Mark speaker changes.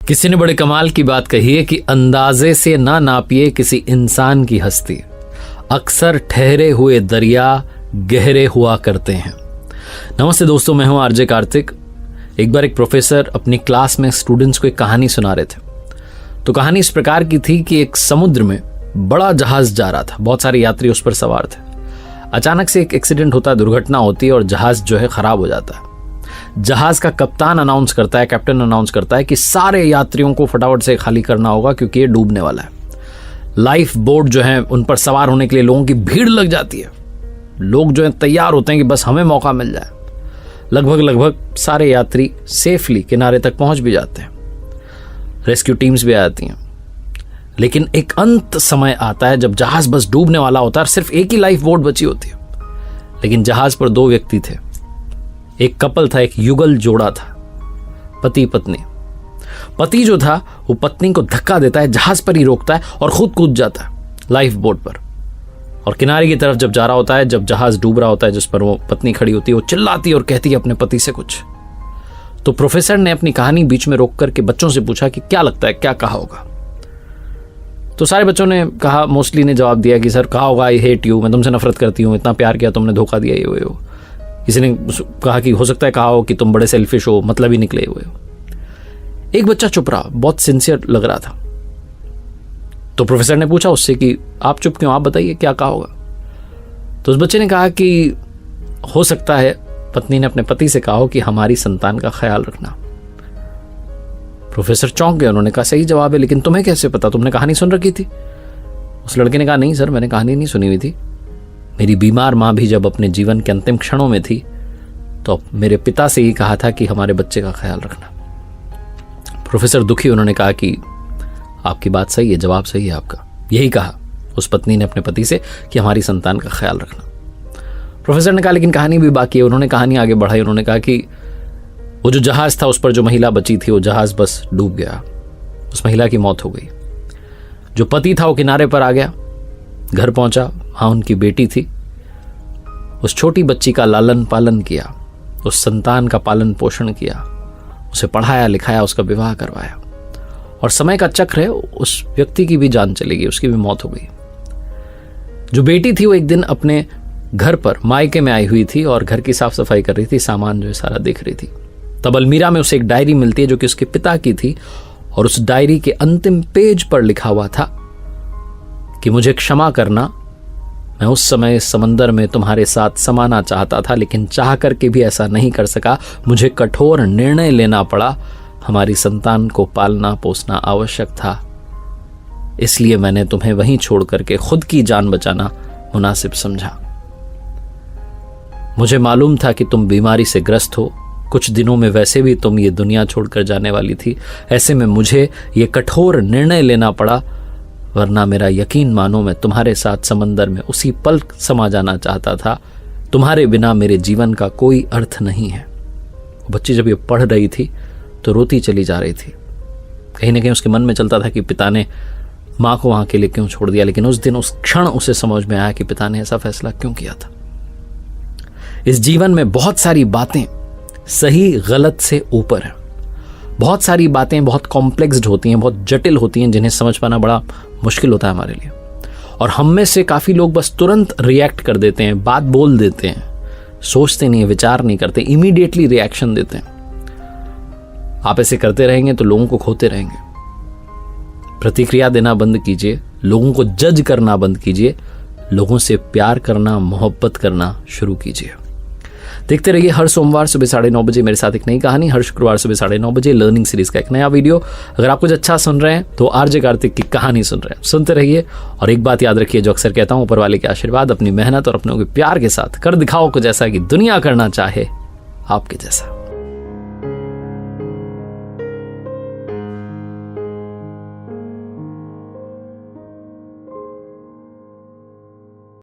Speaker 1: किसी ने बड़े कमाल की बात कही है कि अंदाजे से ना नापिए किसी इंसान की हस्ती, अक्सर ठहरे हुए दरिया गहरे हुआ करते हैं। नमस्ते दोस्तों, मैं हूं आरजे कार्तिक। एक बार एक प्रोफेसर अपनी क्लास में स्टूडेंट्स को एक कहानी सुना रहे थे। तो कहानी इस प्रकार की थी कि एक समुद्र में बड़ा जहाज जा रहा था, बहुत सारे यात्री उस पर सवार थे। अचानक से एक एक्सीडेंट होता है, दुर्घटना होती है और जहाज जो है खराब हो जाता है। जहाज का कप्तान अनाउंस करता है, कैप्टन अनाउंस करता है कि सारे यात्रियों को फटाफट से खाली करना होगा क्योंकि ये डूबने वाला है। लाइफ बोट जो है उन पर सवार होने के लिए लोगों की भीड़ लग जाती है। लोग जो है तैयार होते हैं कि बस हमें मौका मिल जाए। लगभग सारे यात्री सेफली किनारे तक पहुंच भी जाते हैं, रेस्क्यू टीम्स भी आ जाती हैं। लेकिन एक अंत समय आता है जब जहाज बस डूबने वाला होता है। सिर्फ एक ही लाइफ बोट बची होती है, लेकिन जहाज पर दो व्यक्ति थे। एक कपल था, एक युगल जोड़ा था, पति पत्नी। पति जो था वो पत्नी को धक्का देता है, जहाज पर ही रोकता है और खुद कूद जाता है लाइफ बोट पर। और किनारे की तरफ जब जा रहा होता है, जब जहाज डूब रहा होता है, जिस पर वो पत्नी खड़ी होती है, वो चिल्लाती है और कहती है अपने पति से कुछ। तो प्रोफेसर ने अपनी कहानी बीच में रोक करके बच्चों से पूछा कि क्या लगता है, क्या कहा होगा। तो सारे बच्चों ने कहा, मोस्टली ने जवाब दिया कि सर कहा होगा आई हेट यू, मैं तुमसे नफरत करती हूँ, इतना प्यार किया तुमने धोखा दिया, ये हो। किसी ने कहा कि हो सकता है कहा हो कि तुम बड़े सेल्फिश हो, मतलब ही निकले हुए हो। एक बच्चा चुप रहा, बहुत सिंसियर लग रहा था। तो प्रोफेसर ने पूछा उससे कि आप चुप क्यों, आप बताइए क्या कहा होगा। तो उस बच्चे ने कहा कि हो सकता है पत्नी ने अपने पति से कहा हो कि हमारी संतान का ख्याल रखना। प्रोफेसर चौंक गए, उन्होंने कहा सही जवाब है, लेकिन तुम्हें कैसे पता, तुमने कहानी सुन रखी थी। उस लड़के ने कहा नहीं सर, मैंने कहानी नहीं सुनी हुई थी। मेरी बीमार माँ भी जब अपने जीवन के अंतिम क्षणों में थी तो मेरे पिता से ही कहा था कि हमारे बच्चे का ख्याल रखना। प्रोफेसर दुखी, उन्होंने कहा कि आपकी बात सही है, जवाब सही है आपका। यही कहा उस पत्नी ने अपने पति से कि हमारी संतान का ख्याल रखना। प्रोफेसर ने कहा लेकिन कहानी भी बाकी है। उन्होंने कहानी आगे बढ़ाई, उन्होंने कहा कि वो जो जहाज था उस पर जो महिला बची थी, वो जहाज बस डूब गया, उस महिला की मौत हो गई। जो पति था वो किनारे पर आ गया, घर पहुंचा, वहां उनकी बेटी थी। उस छोटी बच्ची का लालन पालन किया, उस संतान का पालन पोषण किया, उसे पढ़ाया लिखाया, उसका विवाह करवाया। और समय का चक्र है, उस व्यक्ति की भी जान चली गई, उसकी भी मौत हो गई। जो बेटी थी वो एक दिन अपने घर पर मायके में आई हुई थी और घर की साफ सफाई कर रही थी, सामान जो है सारा देख रही थी। तब अलमीरा में उसे एक डायरी मिलती है जो कि उसके पिता की थी। और उस डायरी के अंतिम पेज पर लिखा हुआ था कि मुझे क्षमा करना, मैं उस समय समंदर में तुम्हारे साथ समाना चाहता था, लेकिन चाह करके भी ऐसा नहीं कर सका। मुझे कठोर निर्णय लेना पड़ा, हमारी संतान को पालना पोसना आवश्यक था, इसलिए मैंने तुम्हें वहीं छोड़ करके खुद की जान बचाना मुनासिब समझा। मुझे मालूम था कि तुम बीमारी से ग्रस्त हो, कुछ दिनों में वैसे भी तुम ये दुनिया छोड़कर जाने वाली थी। ऐसे में मुझे ये कठोर निर्णय लेना पड़ा, वरना मेरा यकीन मानो मैं तुम्हारे साथ समंदर में उसी पल समा जाना चाहता था। तुम्हारे बिना मेरे जीवन का कोई अर्थ नहीं है। बच्ची जब ये पढ़ रही थी तो रोती चली जा रही थी। कहीं ना कहीं उसके मन में चलता था कि पिता ने माँ को वहां के लिए क्यों छोड़ दिया, लेकिन उस दिन उस क्षण उसे समझ में आया कि पिता ने ऐसा फैसला क्यों किया था। इस जीवन में बहुत सारी बातें सही गलत से ऊपर है। बहुत सारी बातें बहुत कॉम्प्लेक्स्ड होती हैं, बहुत जटिल होती हैं, जिन्हें समझ पाना बड़ा मुश्किल होता है हमारे लिए। और हम में से काफी लोग बस तुरंत रिएक्ट कर देते हैं, बात बोल देते हैं, सोचते नहीं, विचार नहीं करते, इमीडिएटली रिएक्शन देते हैं। आप ऐसे करते रहेंगे तो लोगों को खोते रहेंगे। प्रतिक्रिया देना बंद कीजिए, लोगों को जज करना बंद कीजिए, लोगों से प्यार करना, मोहब्बत करना शुरू कीजिए। देखते रहिए हर सोमवार सुबह 9:30 बजे मेरे साथ एक नई कहानी, हर शुक्रवार सुबह 9:30 बजे लर्निंग सीरीज का एक नया वीडियो। अगर आप कुछ अच्छा सुन रहे हैं तो आरजे कार्तिक की कहानी सुन रहे हैं, सुनते रहिए। और एक बात याद रखिए जो अक्सर कहता हूं, ऊपर वाले के आशीर्वाद, अपनी मेहनत और अपनों के प्यार के साथ कर दिखाओ कुछ ऐसा कि दुनिया करना चाहे आपके जैसा।